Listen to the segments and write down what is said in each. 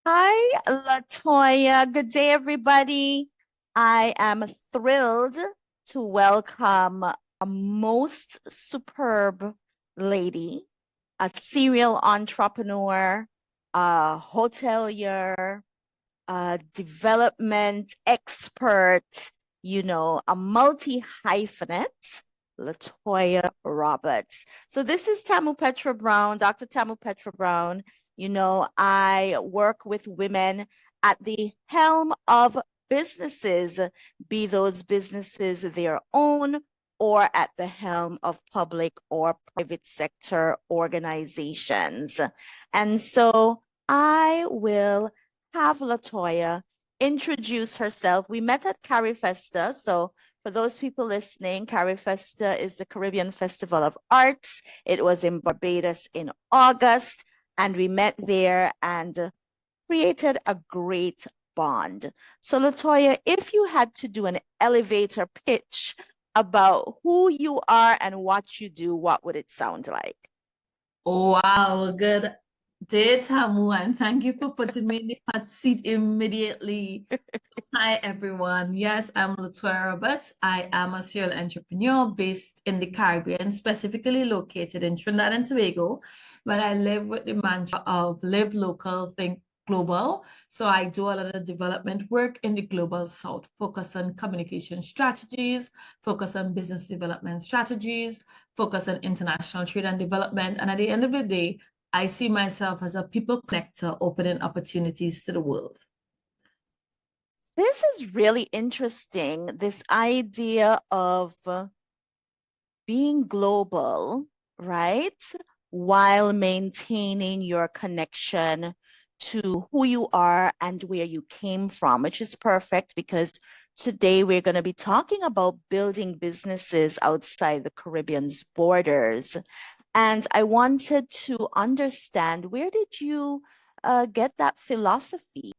Hi, Latoya. Good day, everybody. I am thrilled to welcome a most superb lady, a serial entrepreneur, a hotelier, a development expert, a multi-hyphenate, Latoyaa Roberts. So this is Tamu Petra Browne, Dr. Tamu Petra Browne. I work with women at the helm of businesses, be those businesses their own or at the helm of public or private sector organizations. And so I will have Latoya introduce herself. We met at Carifesta. So for those people listening, Carifesta is the Caribbean Festival of Arts. It was in Barbados in August, and we met there and created a great bond. So Latoya, if you had to do an elevator pitch about who you are and what you do, what would it sound like? Wow, good day, Tamu, and thank you for putting me in the hot seat immediately. Hi, everyone. Yes, I'm Latoyaa Roberts. I am a serial entrepreneur based in the Caribbean, specifically located in Trinidad and Tobago, but I live with the mantra of live local, think global. So I do a lot of development work in the global south, focus on communication strategies, focus on business development strategies, focus on international trade and development. And at the end of the day, I see myself as a people connector, opening opportunities to the world. This is really interesting, this idea of being global, right? While maintaining your connection to who you are and where you came from, which is perfect because today we're going to be talking about building businesses outside the Caribbean's borders. And I wanted to understand, where did you get that philosophy?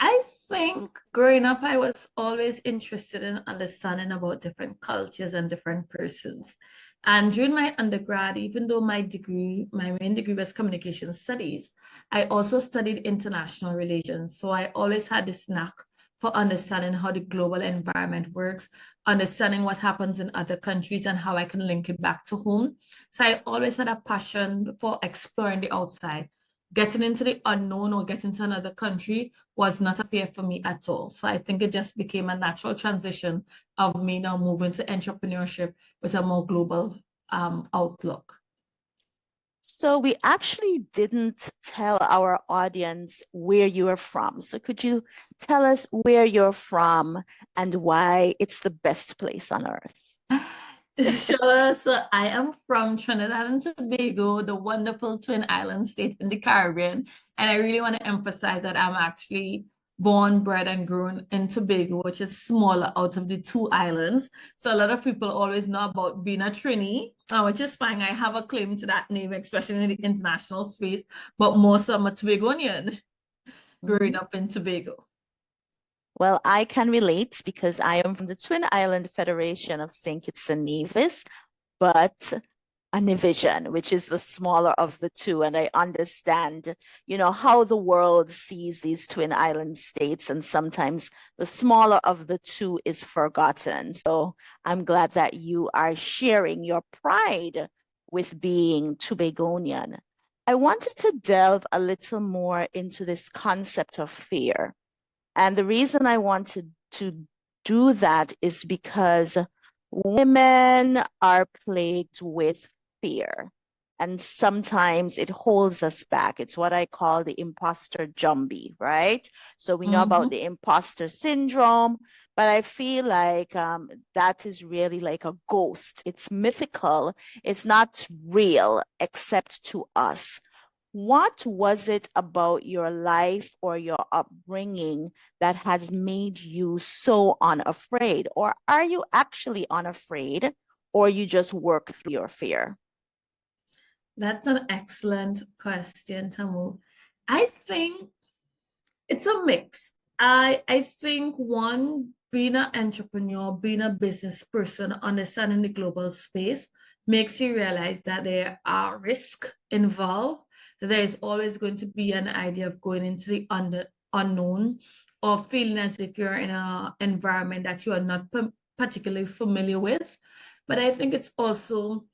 I think growing up, I was always interested in understanding about different cultures and different persons. And during my undergrad, even though my main degree was communication studies, I also studied international relations. So I always had this knack for understanding how the global environment works, understanding what happens in other countries and how I can link it back to home. So I always had a passion for exploring the outside. Getting into the unknown or getting to another country was not a fear for me at all. So I think it just became a natural transition of me now moving to entrepreneurship with a more global outlook. So we actually didn't tell our audience where you are from. So could you tell us where you're from and why it's the best place on earth? Sure. So I am from Trinidad and Tobago, the wonderful Twin Island state in the Caribbean. And I really want to emphasize that I'm actually born, bred, and grown in Tobago, which is smaller out of the two islands. So a lot of people always know about being a Trini, which is fine. I have a claim to that name, especially in the international space, but more so I'm a Tobagonian growing Mhm. up in Tobago. Well, I can relate because I am from the Twin Island Federation of St. Kitts and Nevis, but a Nivision, which is the smaller of the two. And I understand, how the world sees these twin island states, and sometimes the smaller of the two is forgotten. So I'm glad that you are sharing your pride with being Tobagonian. I wanted to delve a little more into this concept of fear. And the reason I wanted to do that is because women are plagued with fear. And sometimes it holds us back. It's what I call the imposter jumbie, right? So we know about Mhm. the imposter syndrome, but I feel like that is really like a ghost. It's mythical. It's not real except to us. What was it about your life or your upbringing that has made you so unafraid? Or are you actually unafraid, or you just work through your fear? That's an excellent question, Tamu. I think it's a mix. I think one, being an entrepreneur, being a business person, understanding the global space makes you realize that there are risks involved. there's always going to be an idea of going into the unknown, or feeling as if you're in an environment that you are not particularly familiar with. But I think it's also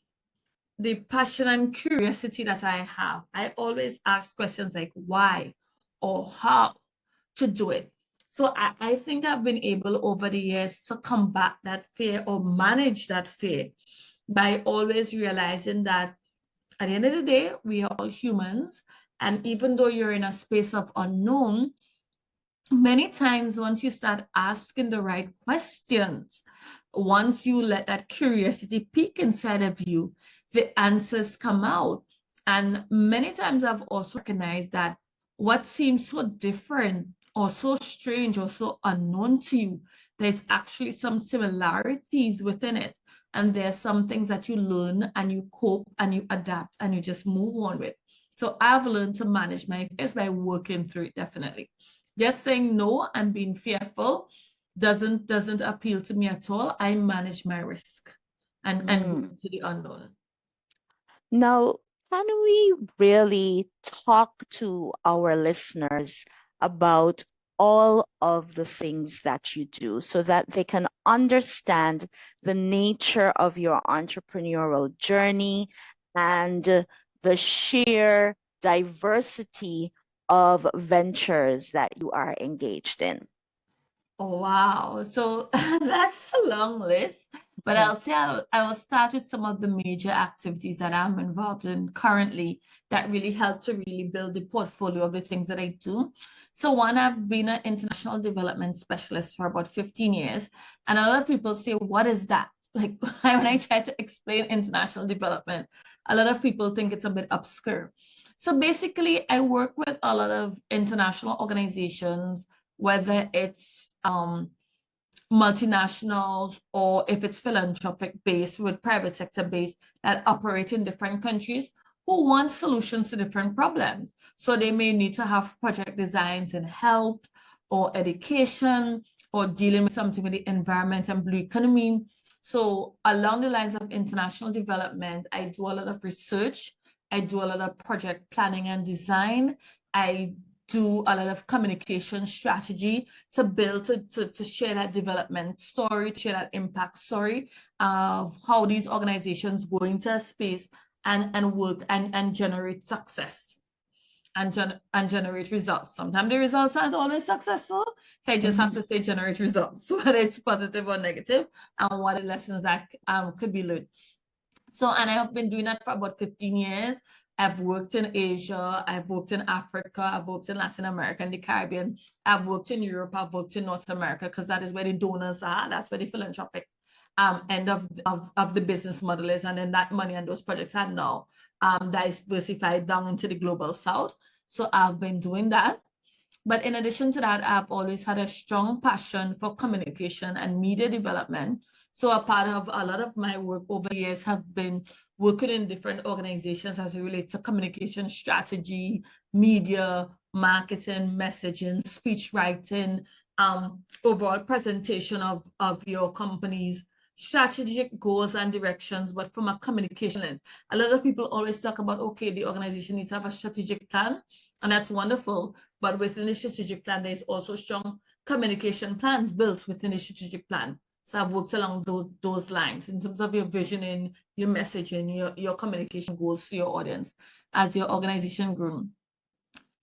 the passion and curiosity that I have. I always ask questions like why or how to do it. So I think I've been able over the years to combat that fear or manage that fear by always realizing that at the end of the day, we are all humans. And even though you're in a space of unknown, many times once you start asking the right questions, once you let that curiosity peek inside of you, the answers come out. And many times I've also recognized that what seems so different or so strange or so unknown to you, there's actually some similarities within it. And there's some things that you learn and you cope and you adapt and you just move on with. So I've learned to manage my fears by working through it, definitely. Just saying no and being fearful doesn't appeal to me at all. I manage my risk and go into the unknown. Now, can we really talk to our listeners about all of the things that you do so that they can understand the nature of your entrepreneurial journey and the sheer diversity of ventures that you are engaged in? Oh, wow. So that's a long list, but I'll say I will start with some of the major activities that I'm involved in currently that really help to really build the portfolio of the things that I do. So one, I've been an international development specialist for about 15 years. And a lot of people say, what is that? Like when I try to explain international development, a lot of people think it's a bit obscure. So basically, I work with a lot of international organizations, whether it's multinationals or if it's philanthropic based with private sector based that operate in different countries who want solutions to different problems. So they may need to have project designs in health or education or dealing with something with the environment and blue economy. So along the lines of international development, I do a lot of research. I do a lot of project planning and design. I do a lot of communication strategy to build, to share that development story, to share that impact story of how these organizations go into a space and work and generate success and generate results. Sometimes the results aren't always successful, so I just have to say generate results, whether it's positive or negative, and what the lessons that could be learned. So, and I have been doing that for about 15 years. I've worked in Asia, I've worked in Africa, I've worked in Latin America and the Caribbean, I've worked in Europe, I've worked in North America, because that is where the donors are, that's where the philanthropic end of the business model is. And then that money and those projects are now diversified down into the global south. So I've been doing that. But in addition to that, I've always had a strong passion for communication and media development. So a part of a lot of my work over the years have been working in different organizations as it relates to communication strategy, media, marketing, messaging, speech writing, overall presentation of your company's strategic goals and directions, but from a communication lens. A lot of people always talk about, okay, the organization needs to have a strategic plan, and that's wonderful. But within the strategic plan, there's also strong communication plans built within the strategic plan. So I've worked along those lines in terms of your visioning, your messaging, your communication goals to your audience as your organization grows.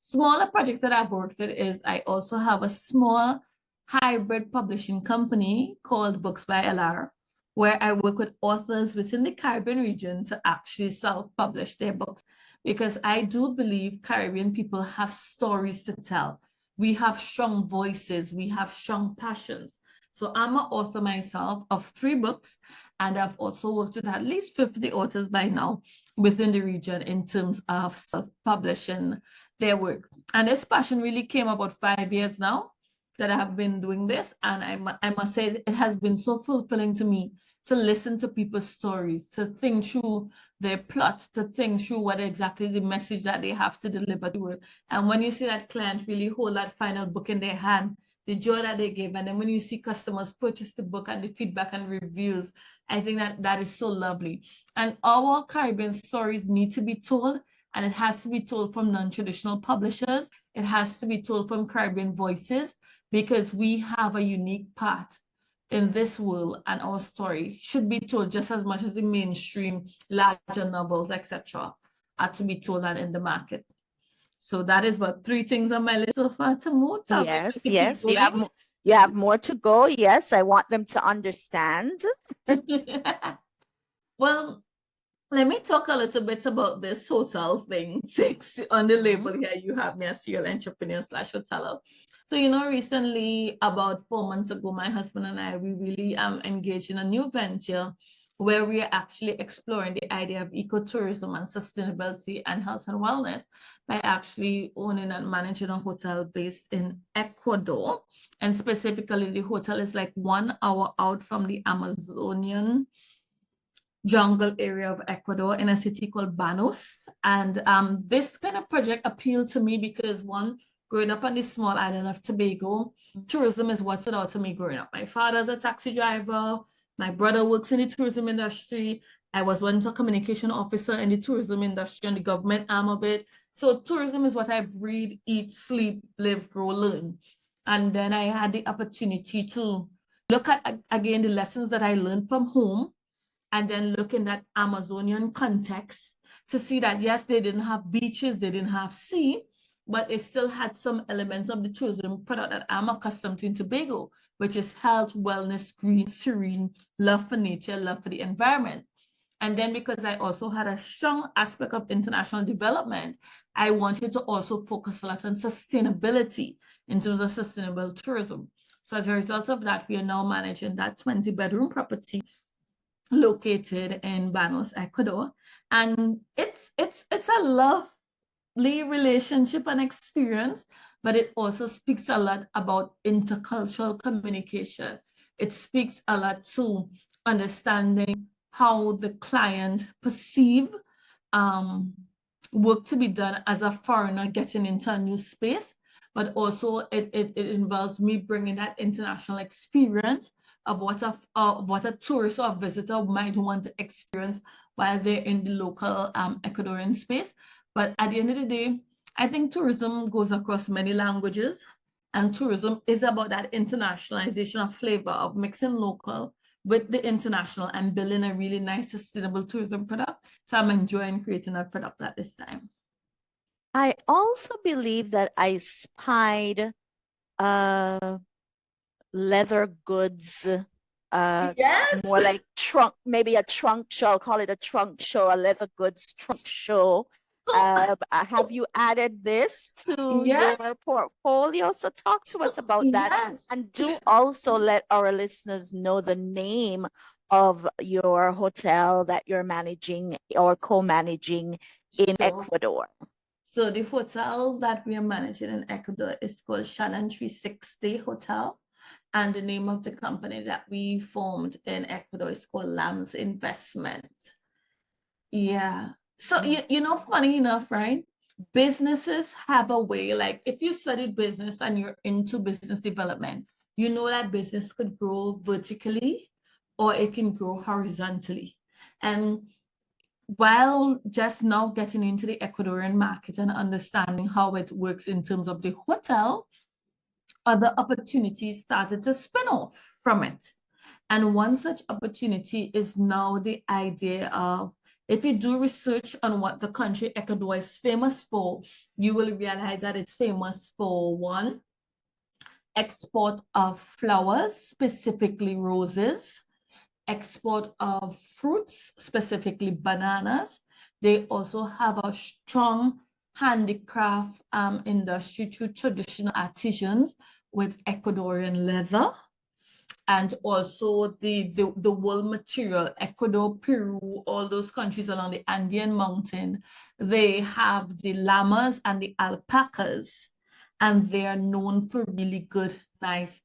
Smaller projects that I've worked with is I also have a small hybrid publishing company called Books by LR, where I work with authors within the Caribbean region to actually self-publish their books. Because I do believe Caribbean people have stories to tell. We have strong voices, we have strong passions. So I'm an author myself of 3 books, and I've also worked with at least 50 authors by now within the region in terms of self-publishing their work. And this passion really came about 5 years now that I have been doing this. And I must say it has been so fulfilling to me to listen to people's stories, to think through their plot, to think through what exactly the message that they have to deliver to it. And when you see that client really hold that final book in their hand, the joy that they give, and then when you see customers purchase the book and the feedback and reviews, I think that is so lovely. And our Caribbean stories need to be told, and it has to be told from non-traditional publishers. It has to be told from Caribbean voices, because we have a unique part in this world, and our story should be told just as much as the mainstream larger novels, etc., are to be told and in the market. So that is what 3 things on my list so far. Tamu, tell me if I Yes, should keep yes, going. you have more to go. Yes, I want them to understand. Well, let me talk a little bit about this hotel thing. Six on the label here, you have me as serial entrepreneur / hoteler. So, recently, about 4 months ago, my husband and I, we really engaged in a new venture where we are actually exploring the idea of ecotourism and sustainability and health and wellness by actually owning and managing a hotel based in Ecuador. And specifically, the hotel is like 1 hour out from the Amazonian jungle area of Ecuador in a city called Banos. And this kind of project appealed to me because, one, growing up on this small island of Tobago, tourism is what stood out to me growing up. My father's a taxi driver. My brother works in the tourism industry. I was once a communication officer in the tourism industry and the government arm of it. So tourism is what I breathe, eat, sleep, live, grow, learn. And then I had the opportunity to look at, again, the lessons that I learned from home, and then look in that Amazonian context to see that, yes, they didn't have beaches, they didn't have sea, but it still had some elements of the tourism product that I'm accustomed to in Tobago, which is health, wellness, green, serene, love for nature, love for the environment. And then because I also had a strong aspect of international development, I wanted to also focus a lot on sustainability in terms of sustainable tourism. So as a result of that, we are now managing that 20-bedroom property located in Banos, Ecuador. And it's a lovely relationship and experience, but it also speaks a lot about intercultural communication. It speaks a lot to understanding how the client perceive work to be done as a foreigner getting into a new space, but also it involves me bringing that international experience of what a tourist or visitor might want to experience while they're in the local Ecuadorian space. But at the end of the day, I think tourism goes across many languages, and tourism is about that internationalization of flavor, of mixing local with the international and building a really nice sustainable tourism product. So I'm enjoying creating that product at this time. I also believe that I spied leather goods, Yes. more like trunk, maybe a trunk show. I'll call it a trunk show, a leather goods trunk show. Have you added this to Yes. your portfolio? So talk to us about that. Yes. And do also let our listeners know the name of your hotel that you're managing or co-managing in Ecuador. So the hotel that we are managing in Ecuador is called Shannon 360 Hotel. And the name of the company that we formed in Ecuador is called Lamb's Investment. Yeah. So, funny enough, right? Businesses have a way, like if you studied business and you're into business development, you know that business could grow vertically or it can grow horizontally. And while just now getting into the Ecuadorian market and understanding how it works in terms of the hotel, other opportunities started to spin off from it. And one such opportunity is now the idea of, if you do research on what the country Ecuador is famous for, you will realize that it's famous for, one, export of flowers, specifically roses, export of fruits, specifically bananas. They also have a strong handicraft industry through traditional artisans with Ecuadorian leather, and also the wool material. Ecuador, Peru, all those countries along the Andean mountain, they have the llamas and the alpacas, and they are known for really good, nice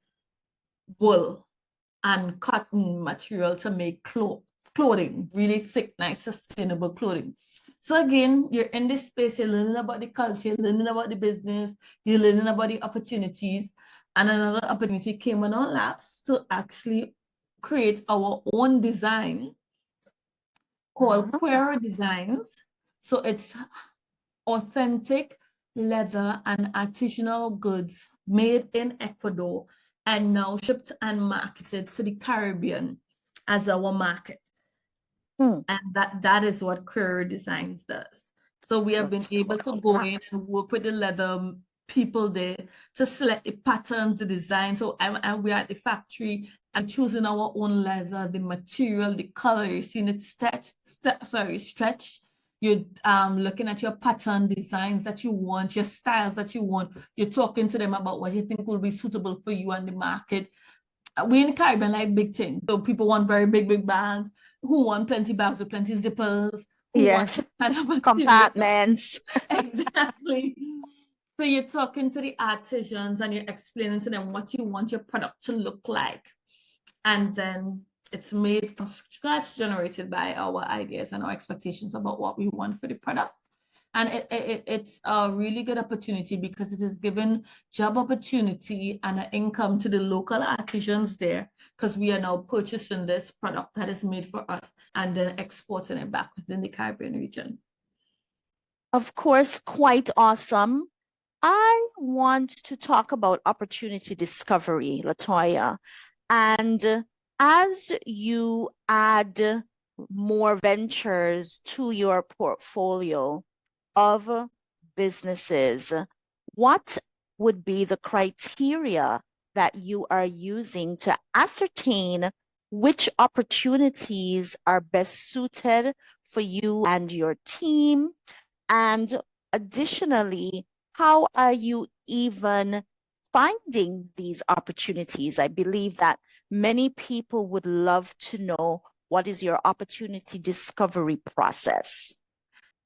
wool and cotton material to make clothing, really thick, nice, sustainable clothing. So again, you're in this space, you're learning about the culture, you're learning about the business, you're learning about the opportunities. And another opportunity came on our laps to actually create our own design called Queer Designs. So it's authentic leather and artisanal goods made in Ecuador and now shipped and marketed to the Caribbean as our market. And that is what Courier Designs does. So we have been able to go in and work with the leather people there to select the patterns, the design. So we're at the factory and choosing our own leather, the material, the color. You're seeing it stretch. You're looking at your pattern designs that you want, your styles that you want. You're talking to them about what you think will be suitable for you and the market. We in the Caribbean like big things. So people want very big bags, who want plenty bags with plenty zippers, who Yes, want compartments. Exactly. So you're talking to the artisans and you're explaining to them what you want your product to look like. And then it's made from scratch, generated by our ideas and our expectations about what we want for the product. And it's a really good opportunity because it has given job opportunity and an income to the local artisans there, because we are now purchasing this product that is made for us and then exporting it back within the Caribbean region. Of course, quite awesome. I want to talk about opportunity discovery, Latoyaa. And as you add more ventures to your portfolio of businesses, what would be the criteria that you are using to ascertain which opportunities are best suited for you and your team? And additionally, how are you even finding these opportunities? I believe that many people would love to know what is your opportunity discovery process?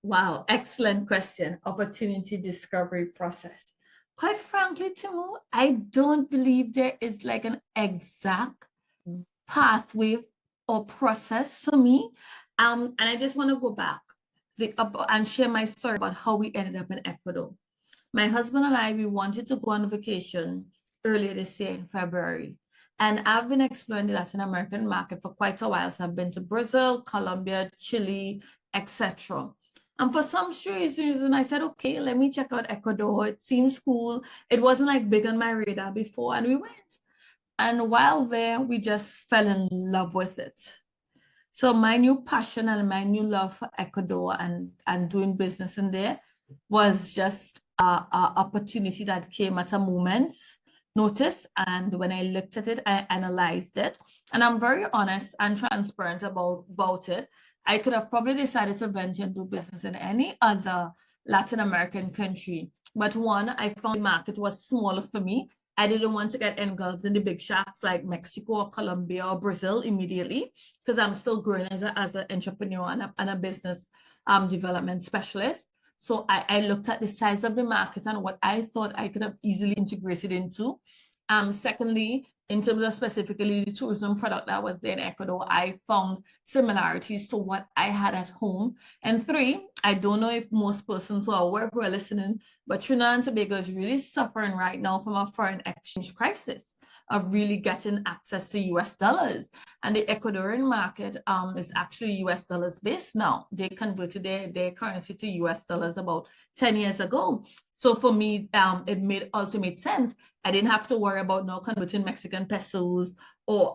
Wow, excellent question. Opportunity discovery process. Quite frankly, Tamu, I don't believe there is like an exact pathway or process for me. And I just want to go back and share my story about how we ended up in Ecuador. My husband and I, we wanted to go on vacation earlier this year in February. And I've been exploring the Latin American market for quite a while. So I've been to Brazil, Colombia, Chile, etc. And for some strange reason, I said, okay, let me check out Ecuador. It seems cool. It wasn't like big on my radar before, and we went. And while there, we just fell in love with it. So my new passion and my new love for Ecuador and doing business in there was just a opportunity that came at a moment's notice. And when I looked at it, I analyzed it. And I'm very honest and transparent about it. I could have probably decided to venture and do business in any other Latin American country. But one, I found the market was smaller for me. I didn't want to get engulfed in the big shacks like Mexico or Colombia or Brazil immediately, because I'm still growing as an entrepreneur and a business development specialist. So I looked at the size of the market and what I thought I could have easily integrated into. Secondly, in terms of specifically the tourism product that was there in Ecuador, I found similarities to what I had at home. And three, I don't know if most persons who are listening, but Trinidad and Tobago is really suffering right now from a foreign exchange crisis of really getting access to US dollars. And the Ecuadorian market is actually US dollars based now. They converted their currency to US dollars about 10 years ago. So for me, it also made sense. I didn't have to worry about now converting Mexican pesos or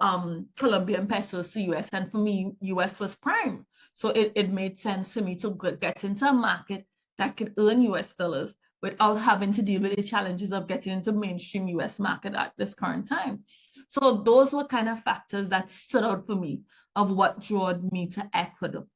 Colombian pesos to US. And for me, US was prime. So it made sense for me to get into a market that could earn US dollars without having to deal with the challenges of getting into mainstream US market at this current time. So those were kind of factors that stood out for me of what drew me to Ecuador.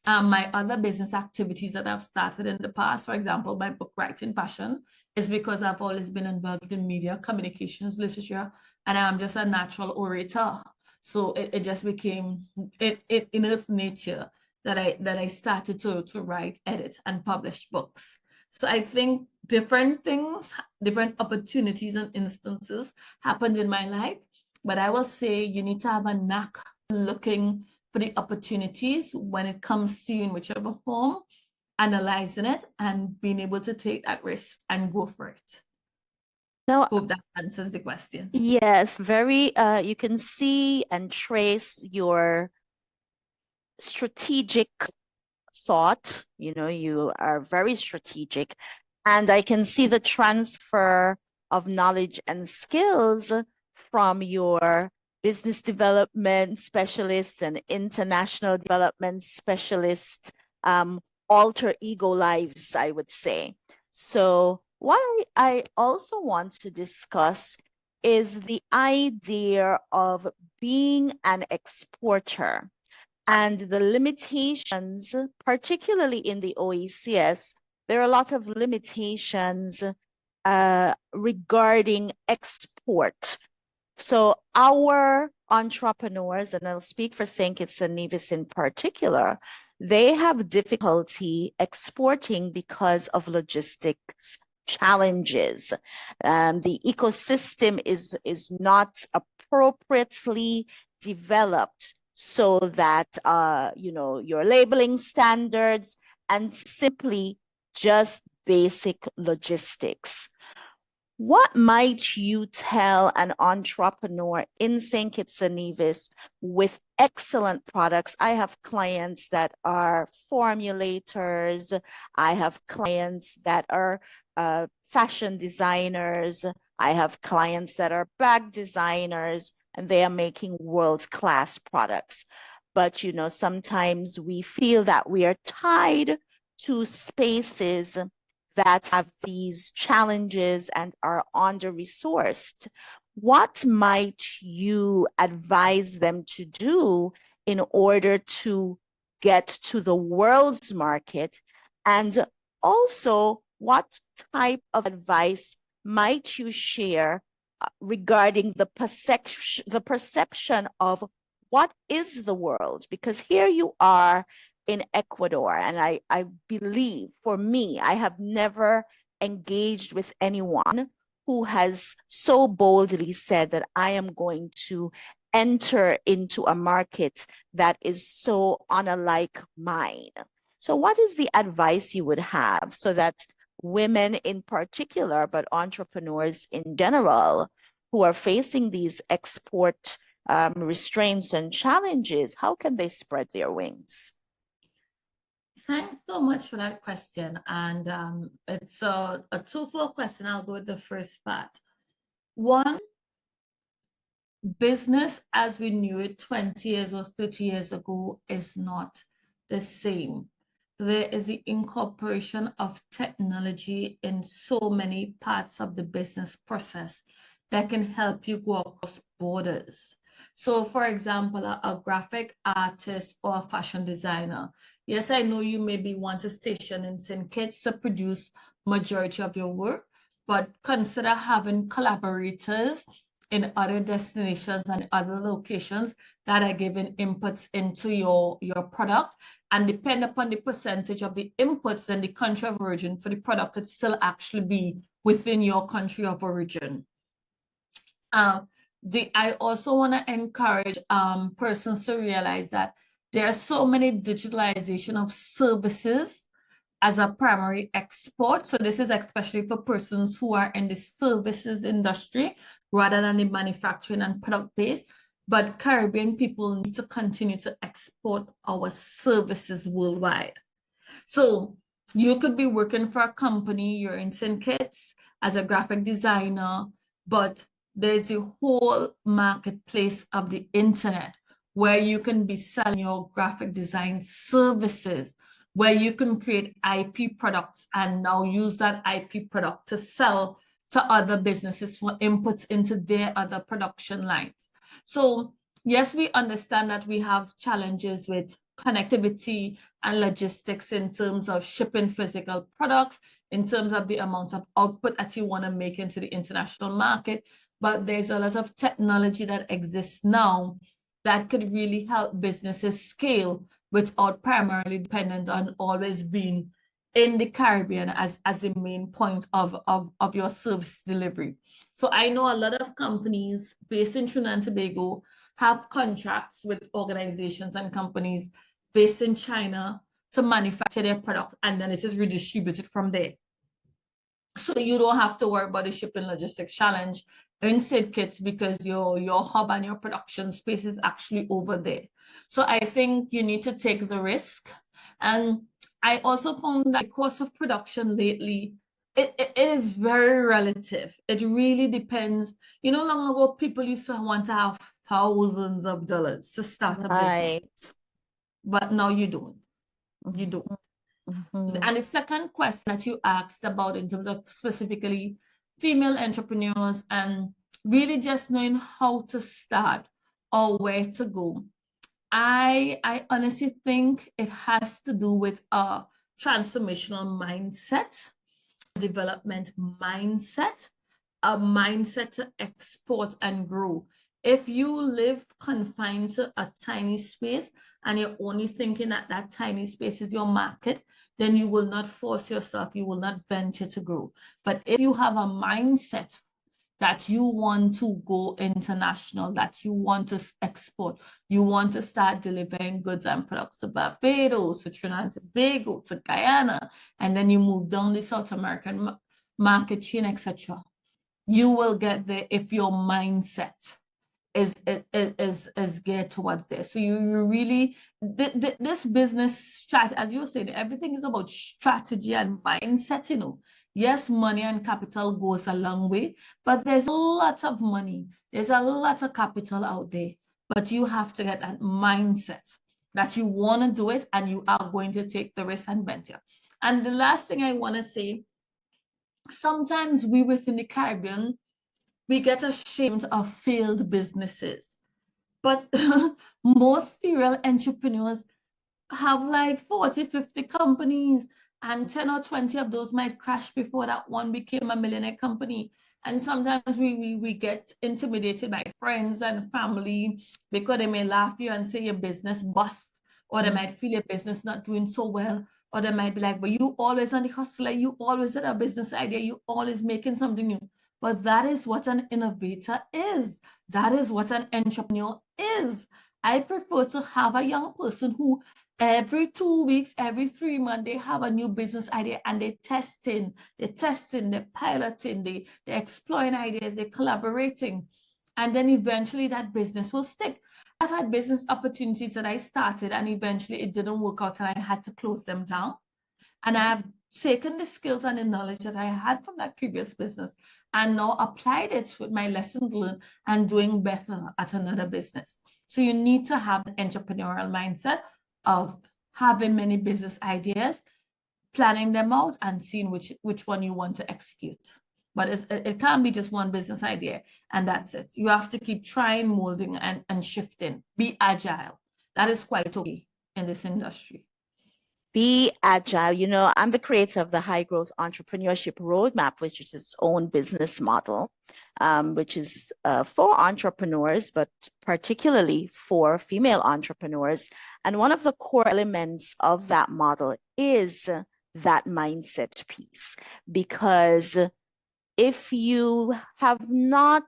My other business activities that I've started in the past, for example, my book writing passion, is because I've always been involved in media, communications, literature, and I'm just a natural orator. So it just became in its nature that I started to write, edit, and publish books. So I think different things, different opportunities and instances happened in my life. But I will say you need to have a knack looking for the opportunities when it comes to you in whichever form, analyzing it and being able to take that risk and go for it. Now, hope that answers the question. yes, very, you can see and trace your strategic thought. You are very strategic, and I can see the transfer of knowledge and skills from your business development specialist and international development specialist, alter ego lives, I would say. So what I also want to discuss is the idea of being an exporter and the limitations, particularly in the OECS. There are a lot of limitations regarding export. So our entrepreneurs, and I'll speak for St. Kitts and Nevis in particular, they have difficulty exporting because of logistics challenges. The ecosystem is not appropriately developed so that your labeling standards and simply just basic logistics. What might you tell an entrepreneur in St. Kitts and Nevis with excellent products? I have clients that are formulators. I have clients that are fashion designers. I have clients that are bag designers, and they are making world-class products. But, sometimes we feel that we are tied to spaces that have these challenges and are under-resourced. What might you advise them to do in order to get to the world's market? And also, what type of advice might you share regarding the perception of what is the world? Because here you are in Ecuador, and I believe, for me, I have never engaged with anyone who has so boldly said that I am going to enter into a market that is so unlike mine. So what is the advice you would have so that women in particular, but entrepreneurs in general, who are facing these export restraints and challenges, how can they spread their wings? Thanks so much for that question. And it's a twofold question. I'll go with the first part. One, business as we knew it 20 years or 30 years ago is not the same. There is the incorporation of technology in so many parts of the business process that can help you go across borders. So, for example, a graphic artist or a fashion designer. Yes, I know you maybe want a station in St. Kitts to produce majority of your work, but consider having collaborators in other destinations and other locations that are giving inputs into your product, and depend upon the percentage of the inputs and the country of origin for the product could still actually be within your country of origin. I also want to encourage persons to realize that there are so many digitalization of services as a primary export. So this is especially for persons who are in the services industry rather than the manufacturing and product base. But Caribbean people need to continue to export our services worldwide. So you could be working for a company, you're in St. Kitts as a graphic designer, but there's the whole marketplace of the internet where you can be selling your graphic design services, where you can create IP products and now use that IP product to sell to other businesses for inputs into their other production lines. So yes, we understand that we have challenges with connectivity and logistics in terms of shipping physical products, in terms of the amount of output that you want to make into the international market. But there's a lot of technology that exists now that could really help businesses scale without primarily dependent on always being in the Caribbean as the main point of your service delivery. So I know a lot of companies based in Trinidad and Tobago have contracts with organizations and companies based in China to manufacture their product, and then it is redistributed from there. So you don't have to worry about the shipping logistics challenge in St. Kitts because your hub and your production space is actually over there. So I think you need to take the risk And I also found that cost of production lately, it is very relative. It really depends. You know, long ago, people used to want to have thousands of dollars to start a business, Right. but now you don't. You don't. Mhm. And the second question that you asked about in terms of specifically female entrepreneurs and really just knowing how to start or where to go. I honestly think it has to do with a transformational mindset, development mindset, a mindset to export and grow. If you live confined to a tiny space and you're only thinking that that tiny space is your market, then you will not force yourself, you will not venture to grow. But if you have a mindset that you want to go international, that you want to export, you want to start delivering goods and products to Barbados, to Trinidad and Tobago, to Guyana, and then you move down the South American market chain, etc. You will get there if your mindset is geared towards this. So you really this business strategy, as you were saying, everything is about strategy and mindset, you know. Yes, money and capital goes a long way, but there's a lot of money, there's a lot of capital out there, but you have to get that mindset that you want to do it and you are going to take the risk and venture. And the last thing I want to say, sometimes we within the Caribbean, we get ashamed of failed businesses. But most serial entrepreneurs have like 40, 50 companies, and 10 or 20 of those might crash before that one became a millionaire company. And sometimes we get intimidated by friends and family because they may laugh you and say your business bust, or they might feel your business not doing so well, or they might be like, but you always on the hustler, you always had a business idea, you always making something new. But that is what an innovator is. That is what an entrepreneur is. I prefer to have a young person who every 2 weeks, every 3 months, they have a new business idea and they're testing, they're piloting, they're exploring ideas, they're collaborating. And then eventually that business will stick. I've had business opportunities that I started and eventually it didn't work out and I had to close them down. And I've taken the skills and the knowledge that I had from that previous business and now applied it with my lessons learned and doing better at another business. So you need to have an entrepreneurial mindset of having many business ideas, planning them out, and seeing which one you want to execute. But it can't be just one business idea and that's it. You have to keep trying, molding, and shifting. Be agile. That is quite okay in this industry. Be agile. You know, I'm the creator of the High Growth Entrepreneurship Roadmap, which is its own business model, which is for entrepreneurs, but particularly for female entrepreneurs. And one of the core elements of that model is that mindset piece, because if you have not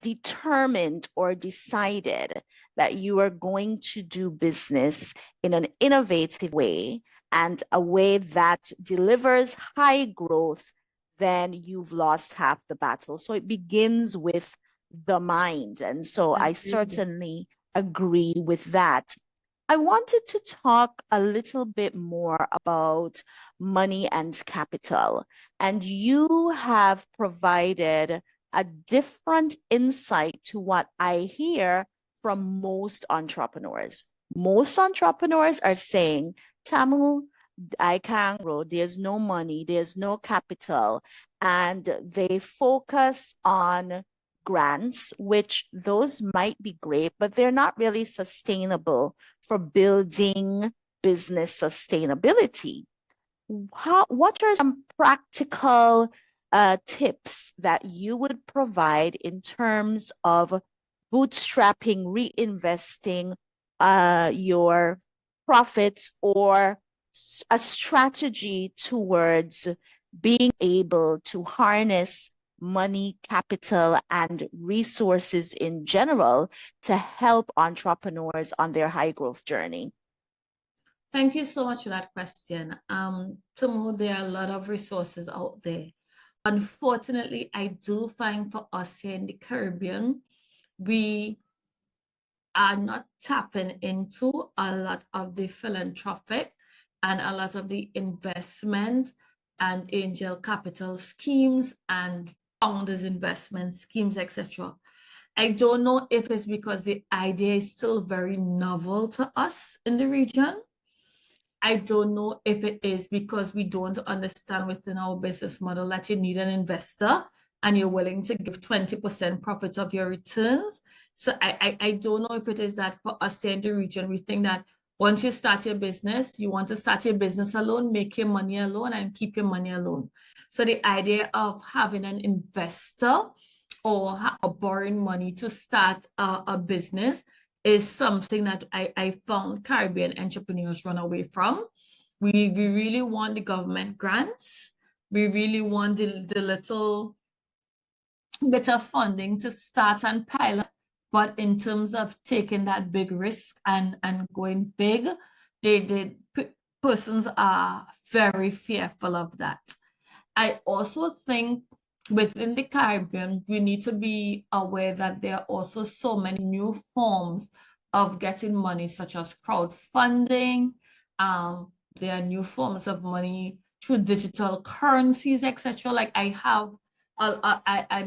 determined or decided that you are going to do business in an innovative way and a way that delivers high growth, then you've lost half the battle. So it begins with the mind. And so I certainly agree with that. I wanted to talk a little bit more about money and capital. And you have provided a different insight to what I hear from most entrepreneurs. Most entrepreneurs are saying, Tamu, I can't grow. There's no money, there's no capital. And they focus on grants, which those might be great, but they're not really sustainable for building business sustainability. What are some practical tips that you would provide in terms of bootstrapping, reinvesting your profits, or a strategy towards being able to harness money, capital, and resources in general to help entrepreneurs on their high growth journey? Thank you so much for that question. Tamu, there are a lot of resources out there. Unfortunately, I do find for us here in the Caribbean, we are not tapping into a lot of the philanthropic and a lot of the investment and angel capital schemes and founders investment schemes, etc. I don't know if it's because the idea is still very novel to us in the region. I don't know if it is because we don't understand within our business model that you need an investor and you're willing to give 20% profit of your returns. So I don't know if it is that for us here in the region, we think that once you start your business, you want to start your business alone, make your money alone, and keep your money alone. So the idea of having an investor or borrowing money to start a business is something that I found Caribbean entrepreneurs run away from. We really want the government grants. We really want the little bit of funding to start and pilot. But in terms of taking that big risk and going big, persons are very fearful of that. I also think within the Caribbean, we need to be aware that there are also so many new forms of getting money, such as crowdfunding. There are new forms of money through digital currencies, etc. Like I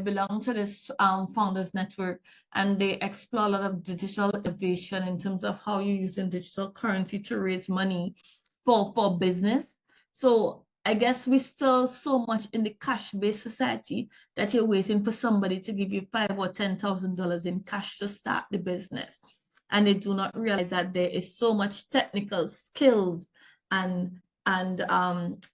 belong to this founders network, and they explore a lot of digital innovation in terms of how you're using digital currency to raise money for business. So I guess we're still so much in the cash-based society that you're waiting for somebody to give you $5,000 or $10,000 in cash to start the business. And they do not realize that there is so much technical skills and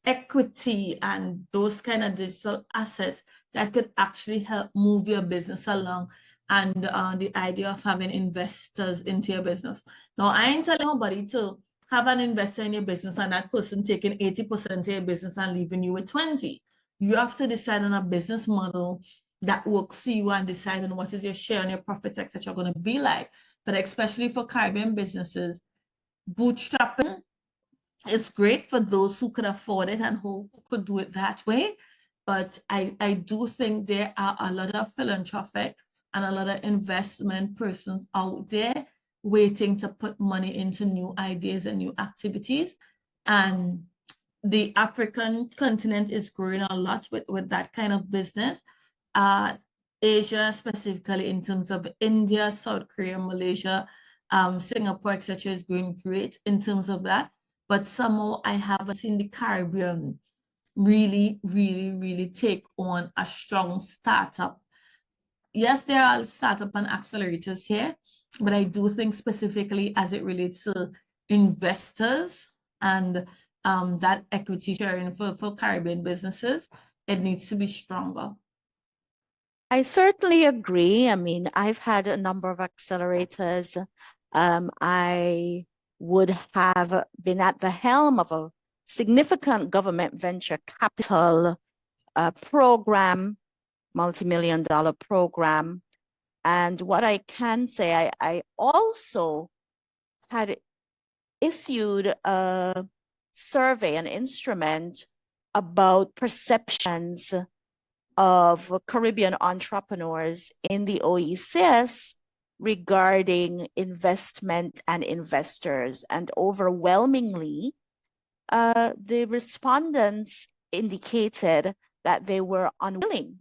equity and those kind of digital assets that could actually help move your business along, and the idea of having investors into your business. Now, I ain't telling nobody to have an investor in your business and that person taking 80% of your business and leaving you with 20. You have to decide on a business model that works for you and decide on what is your share and your profits, etc. going to be like. But especially for Caribbean businesses, bootstrapping is great for those who could afford it and who could do it that way. But I do think there are a lot of philanthropic and a lot of investment persons out there waiting to put money into new ideas and new activities. And the African continent is growing a lot with that kind of business. Asia, specifically in terms of India, South Korea, Malaysia, Singapore, etc., is going great in terms of that. But somehow I haven't seen the Caribbean really take on a strong startup. Yes, there are startup and accelerators here, but I do think specifically as it relates to investors and that equity sharing for Caribbean businesses, it needs to be stronger. I certainly agree. I mean, I've had a number of accelerators. I would have been at the helm of a significant government venture capital program, multi-million-dollar program. And what I can say, I also had issued a survey, an instrument about perceptions of Caribbean entrepreneurs in the OECS regarding investment and investors. And overwhelmingly, the respondents indicated that they were unwilling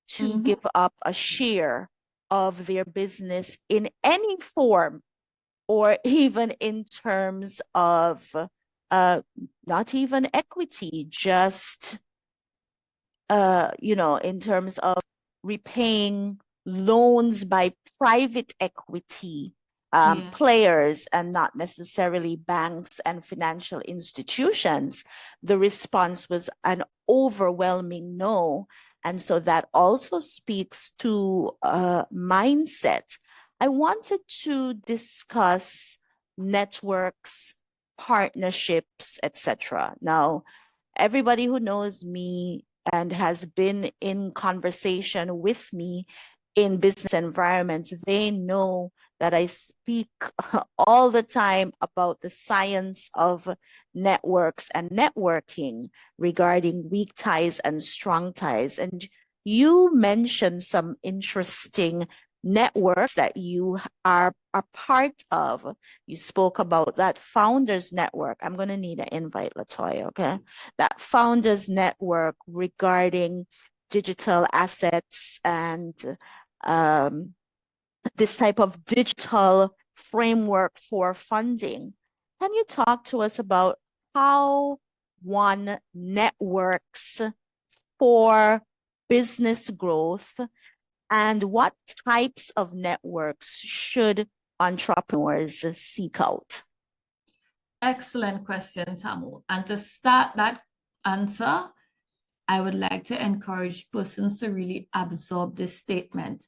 to give up a share of their business in any form, or even in terms of not even equity, just in terms of repaying loans by private equity players and not necessarily banks and financial institutions. The response was an overwhelming no. And so that also speaks to mindset. I wanted to discuss networks, partnerships, etc. Now, everybody who knows me and has been in conversation with me in business environments, they know that I speak all the time about the science of networks and networking regarding weak ties and strong ties. And you mentioned some interesting networks that you are a part of. You spoke about that founders network. I'm going to need an invite, Latoyaa, okay? That founders network regarding digital assets and this type of digital framework for funding. Can you talk to us about how one networks for business growth and what types of networks should entrepreneurs seek out? Excellent question, Tamu. And to start that answer, I would like to encourage persons to really absorb this statement.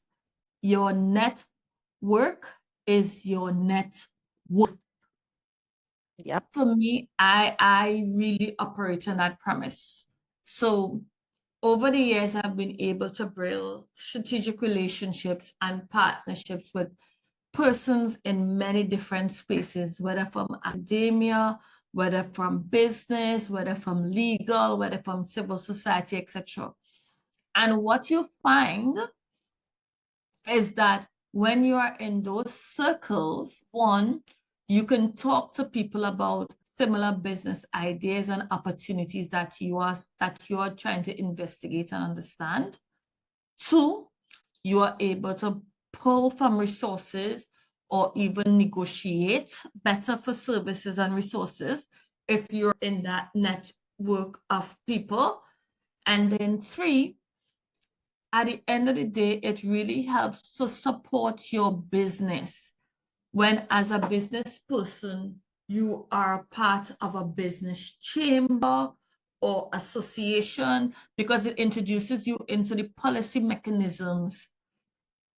Your network is your net worth. Yep. For me, I really operate on that premise. So over the years, I've been able to build strategic relationships and partnerships with persons in many different spaces, whether from academia, whether from business, whether from legal, whether from civil society, etc. And what you find is that when you are in those circles, one, you can talk to people about similar business ideas and opportunities that you are trying to investigate and understand. Two, you are able to pull from resources or even negotiate better for services and resources if you're in that network of people. And then three, at the end of the day, it really helps to support your business when, as a business person, you are part of a business chamber or association, because it introduces you into the policy mechanisms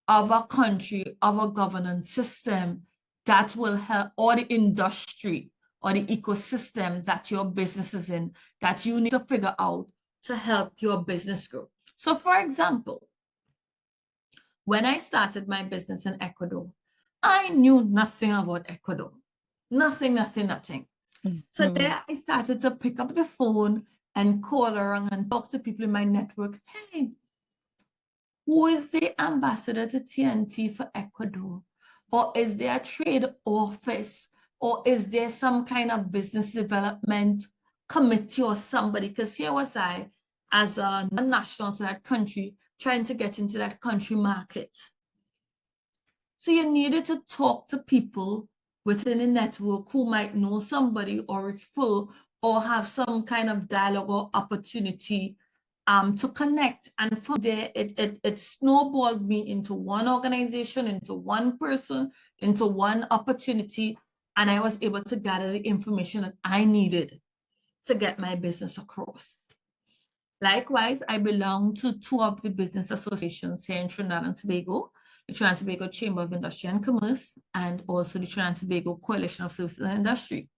of a country, of a governance system that will help, or the industry or the ecosystem that your business is in, that you need to figure out to help your business grow. So, for example, when I started my business in Ecuador, I knew nothing about Ecuador. Nothing, nothing, nothing. So there I started to pick up the phone and call around and talk to people in my network. Hey, who is the ambassador to TNT for Ecuador? Or is there a trade office? Or is there some kind of business development committee or somebody? Because here was I, as a national to that country, trying to get into that country market. So you needed to talk to people within a network who might know somebody or refer or have some kind of dialogue or opportunity to connect. And from there, it snowballed me into one organization, into one person, into one opportunity. And I was able to gather the information that I needed to get my business across. Likewise, I belong to two of the business associations here in Trinidad and Tobago, the Trinidad and Tobago Chamber of Industry and Commerce, and also the Trinidad and Tobago Coalition of Services and Industry.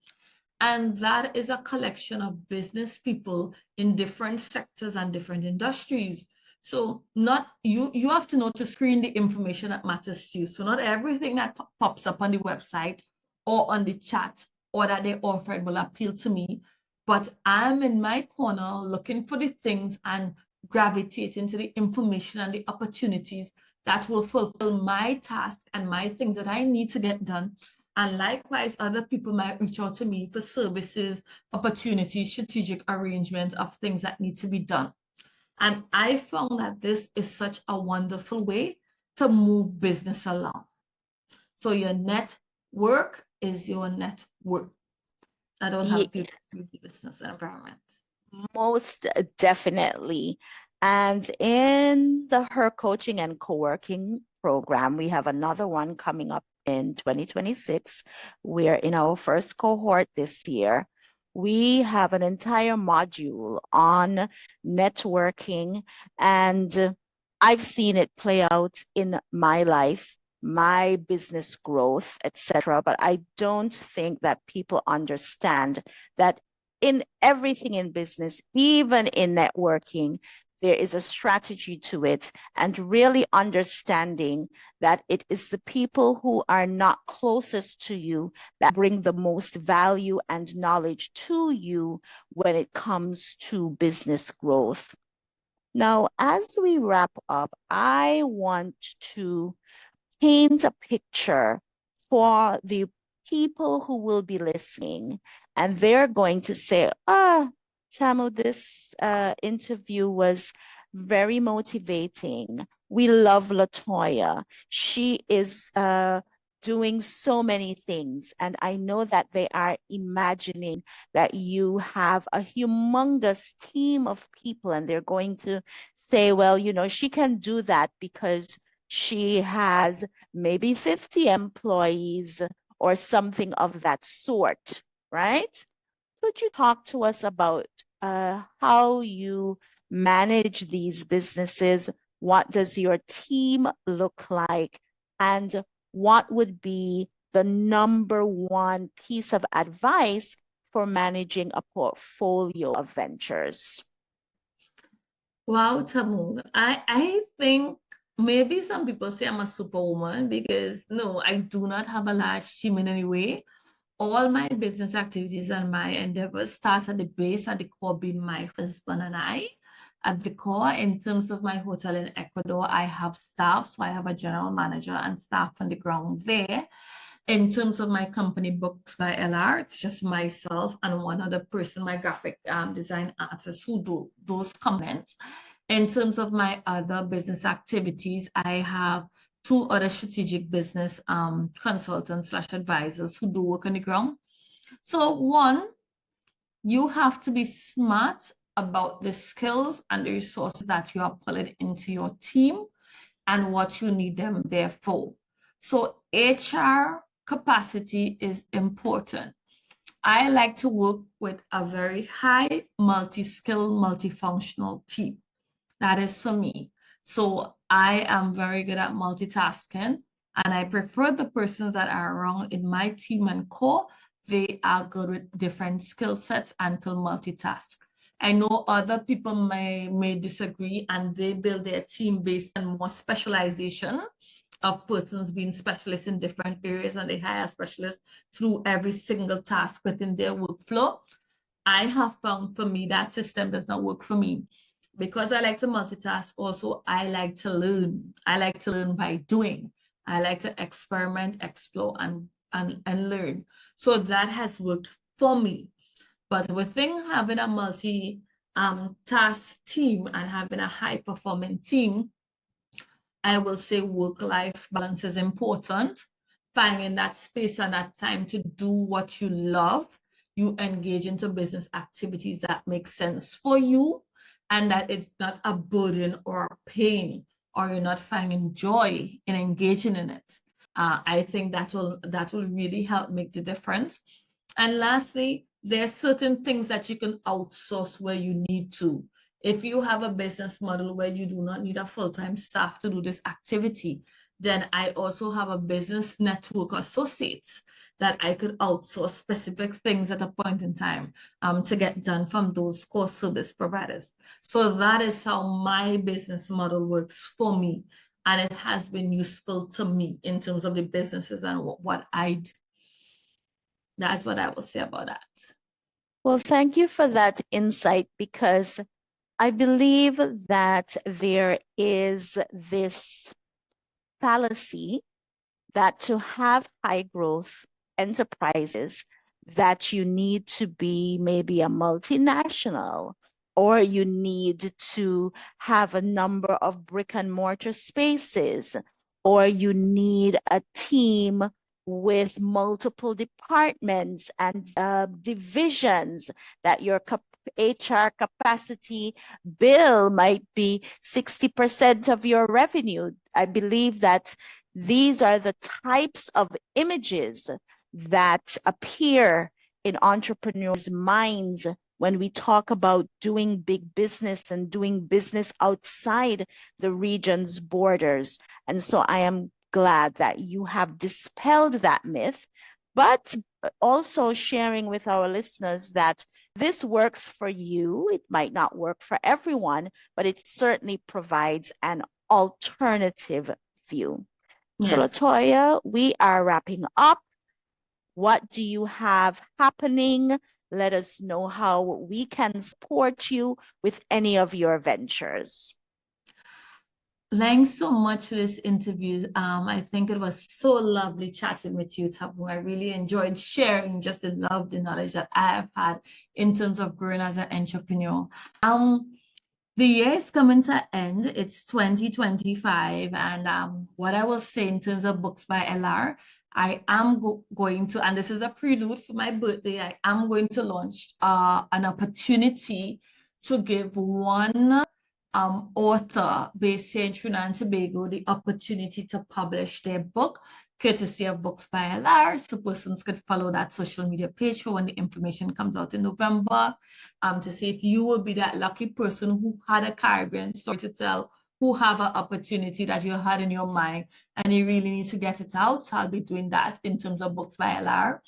And that is a collection of business people in different sectors and different industries. So not you have to know to screen the information that matters to you. So not everything that pops up on the website or on the chat or that they offer will appeal to me. But I'm in my corner looking for the things and gravitating to the information and the opportunities that will fulfill my task and my things that I need to get done. And likewise, other people might reach out to me for services, opportunities, strategic arrangements of things that need to be done. And I found that this is such a wonderful way to move business along. So your network is your net worth. That'll help you through the business environment. Most definitely. And in her coaching and co-working program, we have another one coming up in 2026. We're in our first cohort this year. We have an entire module on networking, and I've seen it play out in my life, my business growth, etc. But I don't think that people understand that in everything in business, even in networking, there is a strategy to it, and really understanding that it is the people who are not closest to you that bring the most value and knowledge to you when it comes to business growth. Now, as we wrap up, I want to paint a picture for the people who will be listening, and they're going to say, Tamu, this interview was very motivating. We love Latoya. She is doing so many things. And I know that they are imagining that you have a humongous team of people, and they're going to say, well, she can do that because she has maybe 50 employees or something of that sort, right? Could you talk to us about how you manage these businesses? What does your team look like? And what would be the number one piece of advice for managing a portfolio of ventures? Wow, Tamu. I think maybe some people say I'm a superwoman because no, I do not have a large team in any way. All my business activities and my endeavors start at the base, at the core being my husband and I. At the core, in terms of my hotel in Ecuador, I have staff. So I have a general manager and staff on the ground there. In terms of my company Books by LR, it's just myself and one other person, my graphic design artist, who do those components. In terms of my other business activities, I have two other strategic business consultants slash advisors who do work on the ground. So one, you have to be smart about the skills and the resources that you are pulling into your team and what you need them there for. So HR capacity is important. I like to work with a very high multi-skill, multifunctional team. That is for me. So I am very good at multitasking, and I prefer the persons that are around in my team and core. They are good with different skill sets and can multitask. I know other people may disagree, and they build their team based on more specialization of persons being specialists in different areas, and they hire specialists through every single task within their workflow. I have found for me that system does not work for me because I like to multitask. Also, I like to learn. I like to learn by doing. I like to experiment, explore, and learn. So that has worked for me. But within having a task team and having a high performing team, I will say work-life balance is important. Finding that space and that time to do what you love. You engage into business activities that make sense for you and that it's not a burden or a pain or you're not finding joy in engaging in it. I think that will really help make the difference. And lastly, there's certain things that you can outsource where you need to. If you have a business model where you do not need a full-time staff to do this activity, then I also have a business network associates that I could outsource specific things at a point in time to get done from those core service providers. So that is how my business model works for me. And it has been useful to me in terms of the businesses and what I do. That's what I will say about that. Well, thank you for that insight, because I believe that there is this fallacy that to have high growth enterprises, that you need to be maybe a multinational, or you need to have a number of brick and mortar spaces, or you need a team with multiple departments and divisions, that your HR capacity bill might be 60% of your revenue. I believe that these are the types of images that appear in entrepreneurs' minds when we talk about doing big business and doing business outside the region's borders. And so I am glad that you have dispelled that myth, but also sharing with our listeners that this works for you. It might not work for everyone, but it certainly provides an alternative view. So, Yes. Latoya, we are wrapping up. What do you have happening? Let us know how we can support you with any of your ventures. Thanks so much for this interview. I think it was so lovely chatting with you, Tamu. I really enjoyed sharing just the love, the knowledge that I have had in terms of growing as an entrepreneur. The year is coming to end. It's 2025. And what I was saying in terms of books by LR, I am going to, and this is a prelude for my birthday, I am going to launch an opportunity to give one author based here in Trinidad and Tobago the opportunity to publish their book, courtesy of Books by LR. So persons could follow that social media page for when the information comes out in November, to see if you will be that lucky person who had a Caribbean story to tell, who have an opportunity that you had in your mind and you really need to get it out. So I'll be doing that in terms of Books by LR.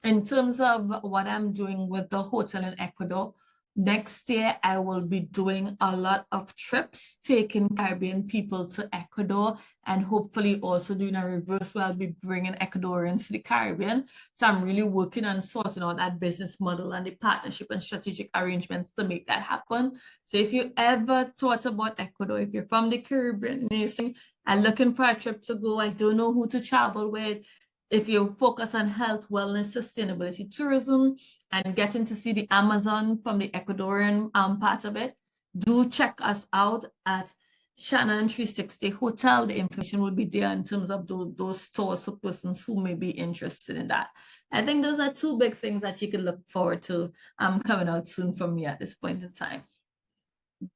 In terms of what I'm doing with the hotel in Ecuador, next year I will be doing a lot of trips, taking Caribbean people to Ecuador, and hopefully also doing a reverse where I'll be bringing Ecuadorians to the Caribbean. So I'm really working on sorting out that business model and the partnership and strategic arrangements to make that happen. So if you ever thought about Ecuador, if you're from the Caribbean nation and looking for a trip to go, I don't know who to travel with. If you focus on health, wellness, sustainability, tourism, and getting to see the Amazon from the Ecuadorian part of it, do check us out at Shannon 360 Hotel. The information will be there in terms of those stores for persons who may be interested in that. I think those are two big things that you can look forward to coming out soon from me at this point in time.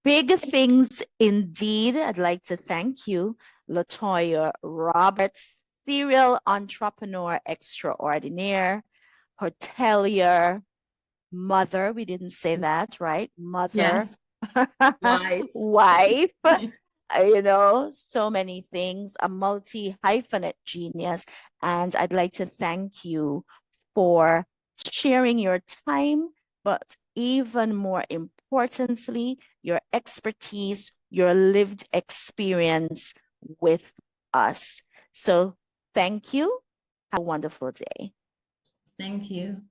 Big things indeed. I'd like to thank you, Latoyaa Roberts, serial entrepreneur extraordinaire, hotelier, mother. We didn't say that, right? Mother, Yes, wife. wife, so many things, a multi-hyphenate genius. And I'd like to thank you for sharing your time, but even more importantly, your expertise, your lived experience with us. So thank you. Have a wonderful day. Thank you.